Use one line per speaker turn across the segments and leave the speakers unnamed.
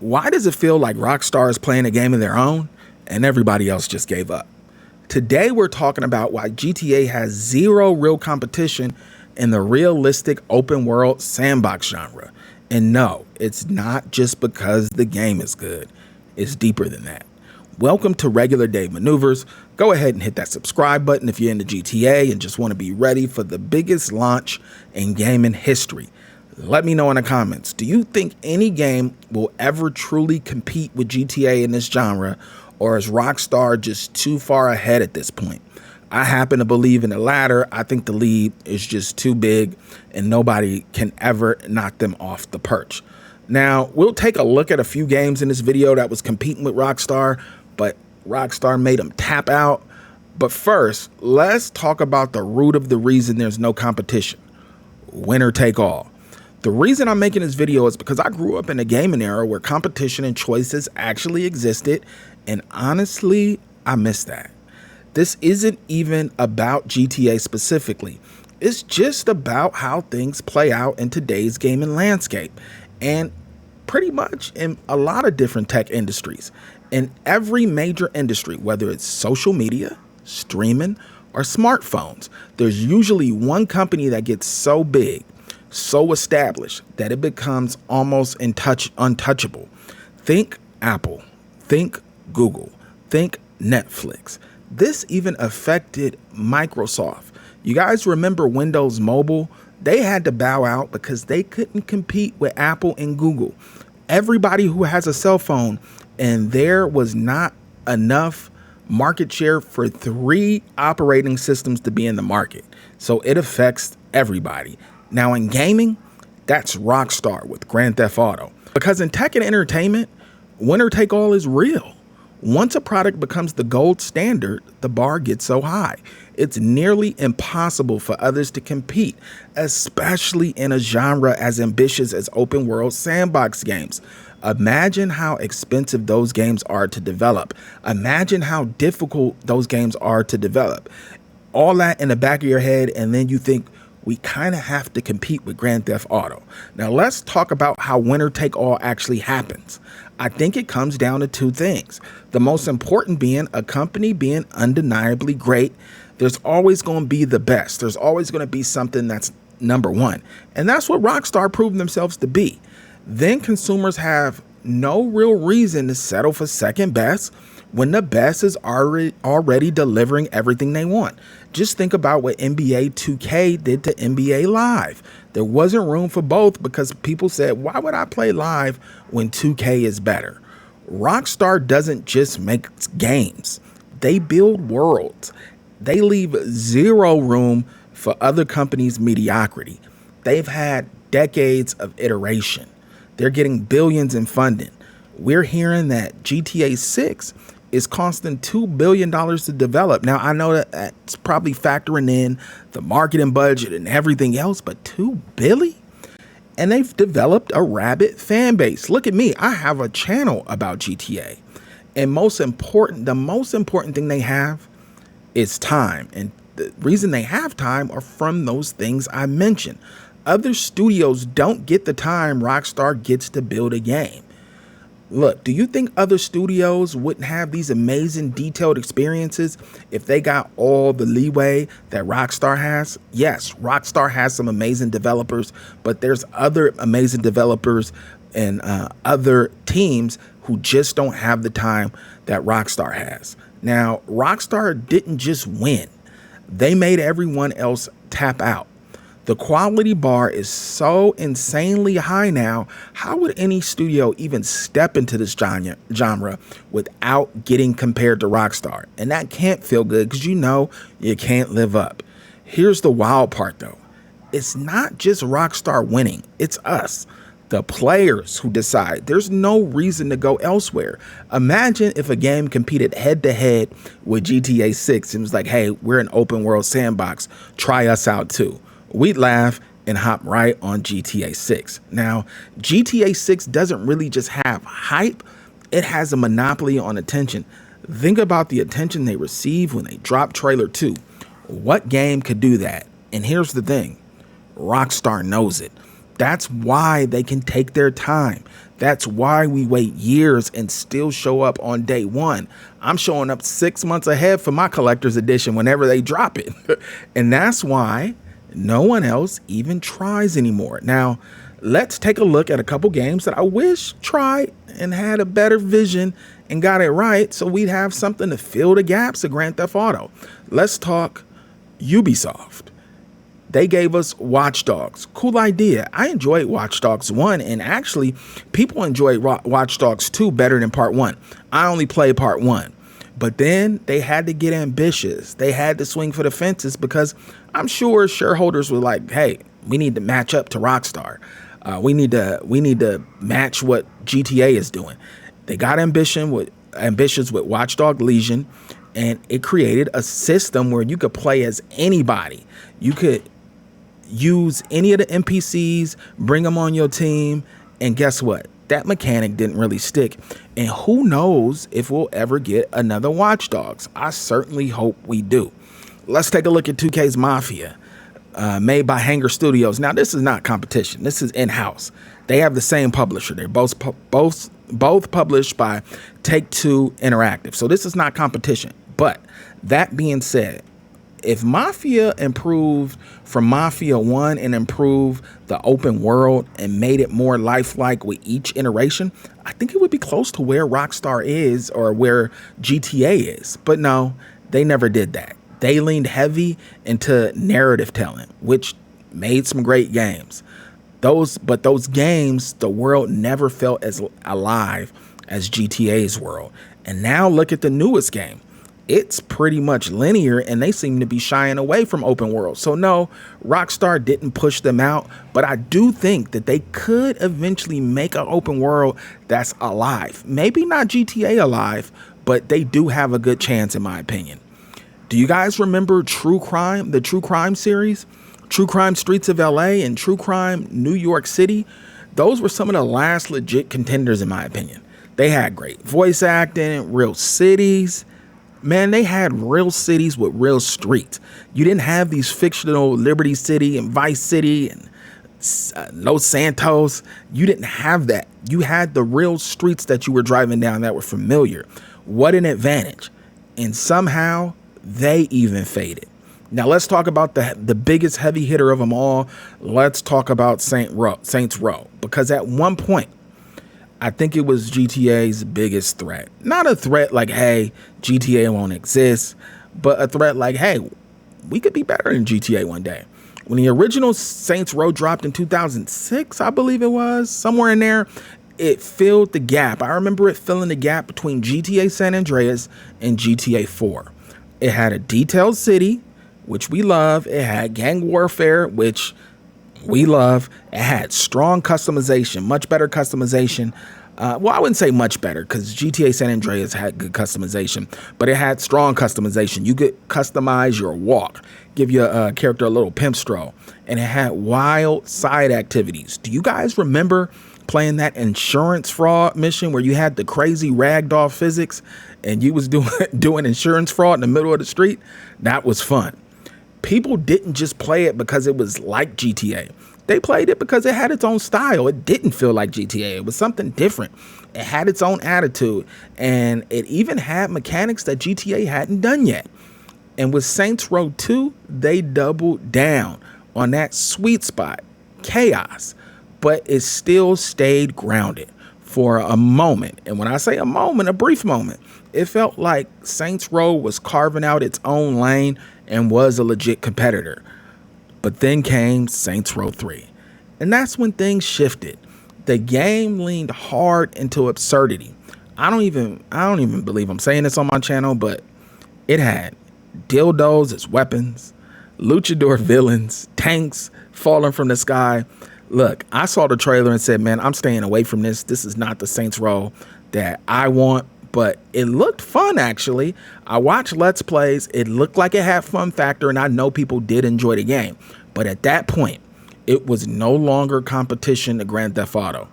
Why does it feel like Rockstar is playing a game of their own and everybody else just gave up? Today we're talking about why GTA has zero real competition in the realistic open world sandbox genre. And no, it's not just because the game is good. It's deeper than that. Welcome to Regular Day Maneuvers. Go ahead and hit that subscribe button if you're into GTA and just want to be ready for the biggest launch in gaming history. Let me know in the comments, do you think any game will ever truly compete with GTA in this genre, or is Rockstar just too far ahead at this point? I happen to believe in the latter. I think the lead is just too big and nobody can ever knock them off the perch. Now, we'll take a look at a few games in this video that was competing with Rockstar, but Rockstar made them tap out. But first, let's talk about the root of the reason there's no competition. Winner take all. The reason I'm making this video is because I grew up in a gaming era where competition and choices actually existed, and honestly, I miss that. This isn't even about GTA specifically. It's just about how things play out in today's gaming landscape, and pretty much in a lot of different tech industries. In every major industry, whether it's social media, streaming, or smartphones, there's usually one company that gets so big, so established, that it becomes almost untouchable. Think Apple, think Google, think Netflix. This even affected Microsoft. You guys remember Windows Mobile? They had to bow out because they couldn't compete with Apple and Google. Everybody who has a cell phone, and there was not enough market share for 3 operating systems to be in the market. So it affects everybody. Now in gaming, that's Rockstar with Grand Theft Auto. Because in tech and entertainment, winner take all is real. Once a product becomes the gold standard, the bar gets so high. It's nearly impossible for others to compete, especially in a genre as ambitious as open world sandbox games. Imagine how expensive those games are to develop. Imagine how difficult those games are to develop. All that in the back of your head, and then you think, we kind of have to compete with Grand Theft Auto. Now let's talk about how winner take all actually happens. I think it comes down to 2 things. The most important being a company being undeniably great. There's always going to be the best. There's always going to be something that's number one. And that's what Rockstar proved themselves to be. Then consumers have no real reason to settle for second best when the best is already delivering everything they want. Just think about what NBA 2K did to NBA Live. There wasn't room for both because people said, why would I play live when 2K is better? Rockstar doesn't just make games. They build worlds. They leave zero room for other companies' mediocrity. They've had decades of iteration. They're getting billions in funding. We're hearing that GTA 6 is costing $2 billion to develop. Now, I know that that's probably factoring in the marketing budget and everything else, but $2 billion? And they've developed a rabid fan base. Look at me. I have a channel about GTA. And the most important thing they have is time. And the reason they have time are from those things I mentioned. Other studios don't get the time Rockstar gets to build a game. Look, do you think other studios wouldn't have these amazing detailed experiences if they got all the leeway that Rockstar has? Yes, Rockstar has some amazing developers, but there's other amazing developers and other teams who just don't have the time that Rockstar has. Now, Rockstar didn't just win. They made everyone else tap out. The quality bar is so insanely high now. How would any studio even step into this genre without getting compared to Rockstar? And that can't feel good because you know you can't live up. Here's the wild part though. It's not just Rockstar winning. It's us, the players, who decide. There's no reason to go elsewhere. Imagine if a game competed head to head with GTA 6 and was like, hey, we're an open world sandbox. Try us out too. We'd laugh and hop right on GTA 6. Now, GTA 6 doesn't really just have hype. It has a monopoly on attention. Think about the attention they receive when they drop trailer 2. What game could do that? And here's the thing. Rockstar knows it. That's why they can take their time. That's why we wait years and still show up on day one. I'm showing up 6 months ahead for my collector's edition whenever they drop it. And that's why no one else even tries anymore. Now, let's take a look at a couple games that I wish tried and had a better vision and got it right, so we'd have something to fill the gaps of Grand Theft Auto. Let's talk Ubisoft. They gave us Watch Dogs. Cool idea. I enjoyed Watch Dogs 1, and actually, people enjoyed Watch Dogs 2 better than Part 1. I only played Part 1. But then they had to get ambitious. They had to swing for the fences because I'm sure shareholders were like, hey, we need to match up to Rockstar. We need to match what GTA is doing. They got ambitious with Watch Dogs Legion, and it created a system where you could play as anybody. You could use any of the NPCs, bring them on your team, and guess what? That mechanic didn't really stick, and who knows if we'll ever get another Watch Dogs. I certainly hope we do. Let's take a look at 2K's Mafia, made by Hangar Studios. Now, this is not competition. This is in-house. They have the same publisher. They're both published by Take-Two Interactive, so this is not competition. But that being said, if Mafia improved from Mafia 1 and improved the open world and made it more lifelike with each iteration, I think it would be close to where Rockstar is or where GTA is. But no, they never did that. They leaned heavy into narrative telling, which made some great games. Those games, the world never felt as alive as GTA's world. And now look at the newest game. It's pretty much linear, and they seem to be shying away from open world. So no, Rockstar didn't push them out, but I do think that they could eventually make an open world that's alive. Maybe not GTA alive, but they do have a good chance, in my opinion. Do you guys remember True Crime, the True Crime series? True Crime Streets of LA and True Crime New York City? Those were some of the last legit contenders, in my opinion. They had great voice acting, real cities. Man, they had real cities with real streets. You didn't have these fictional Liberty City and Vice City and Los Santos. You didn't have that. You had the real streets that you were driving down that were familiar. What an advantage. And somehow they even faded. Now let's talk about the biggest heavy hitter of them all. Let's talk about Saints Row. Because at one point, I think it was GTA's biggest threat. Not a threat like, hey, GTA won't exist, but a threat like, hey, we could be better than GTA one day. When the original Saints Row dropped in 2006, I believe it was, somewhere in there, it filled the gap. I remember it filling the gap between GTA San Andreas and GTA 4. It had a detailed city, which we love. It had gang warfare, which we love. It had strong customization, much better customization. Well, I wouldn't say much better because GTA San Andreas had good customization, but it had strong customization. You could customize your walk, give your character a little pimp stroll, and it had wild side activities. Do you guys remember playing that insurance fraud mission where you had the crazy ragdoll physics and you was doing insurance fraud in the middle of the street? That was fun. People didn't just play it because it was like GTA. They played it because it had its own style. It didn't feel like GTA. It was something different. It had its own attitude. And it even had mechanics that GTA hadn't done yet. And with Saints Row 2, they doubled down on that sweet spot, chaos. But it still stayed grounded for a moment. And when I say a moment, a brief moment, it felt like Saints Row was carving out its own lane and was a legit competitor. But then came Saints Row 3. And that's when things shifted. The game leaned hard into absurdity. I don't even believe I'm saying this on my channel, but it had dildos as weapons, luchador villains, tanks falling from the sky. Look, I saw the trailer and said, man, I'm staying away from this. This is not the Saints Row that I want. But it looked fun, actually. I watched Let's Plays. It looked like it had fun factor, and I know people did enjoy the game. But at that point, it was no longer competition to Grand Theft Auto.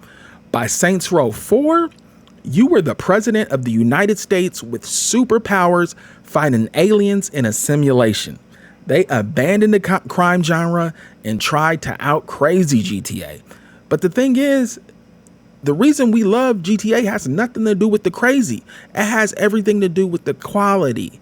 By Saints Row 4, you were the president of the United States with superpowers fighting aliens in a simulation. They abandoned the crime genre and tried to out crazy GTA. But the thing is, the reason we love GTA has nothing to do with the crazy. It has everything to do with the quality,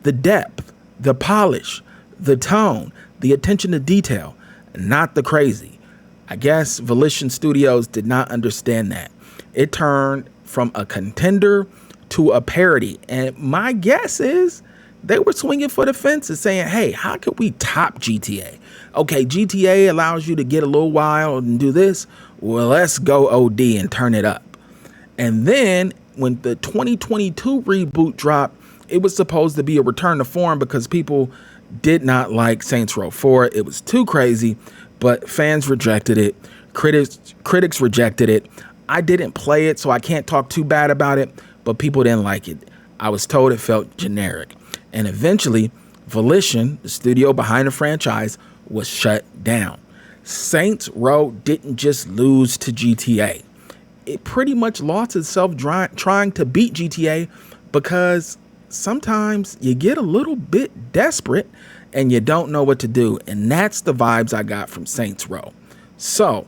the depth, the polish, the tone, the attention to detail, not the crazy. I guess Volition Studios did not understand that. It turned from a contender to a parody. And my guess is they were swinging for the fences saying, hey, how could we top GTA? Okay, GTA allows you to get a little wild and do this. Well, let's go OD and turn it up. And then when the 2022 reboot dropped, it was supposed to be a return to form because people did not like Saints Row 4. It was too crazy, but fans rejected it. Critics rejected it. I didn't play it, so I can't talk too bad about it, but people didn't like it. I was told it felt generic. And eventually, Volition, the studio behind the franchise, was shut down. Saints Row didn't just lose to GTA. It pretty much lost itself trying to beat GTA because sometimes you get a little bit desperate and you don't know what to do. And that's the vibes I got from Saints Row. So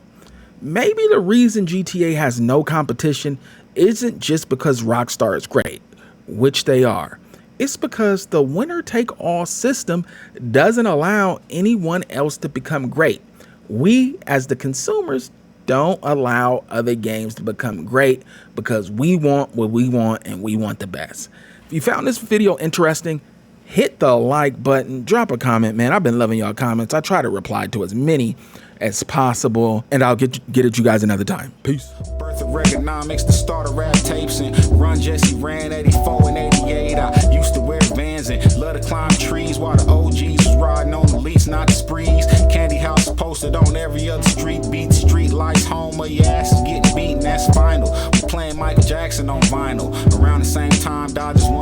maybe the reason GTA has no competition isn't just because Rockstar is great, which they are. It's because the winner-take-all system doesn't allow anyone else to become great. We, as the consumers, don't allow other games to become great because we want what we want and we want the best. If you found this video interesting, hit the like button, drop a comment, man. I've been loving y'all comments. I try to reply to as many as possible, and I'll get at you guys another time. Peace.
Birth of Reaganomics, the start of rap tapes, and Run Jesse ran 84 and 88. I used to wear Vans and love to climb trees while the OGs was riding on the lease, not the sprees. Candy house posted on every other street beat. Street lights home or your ass is getting beaten, that's final. We playing Michael Jackson on vinyl. Around the same time, Dodgers won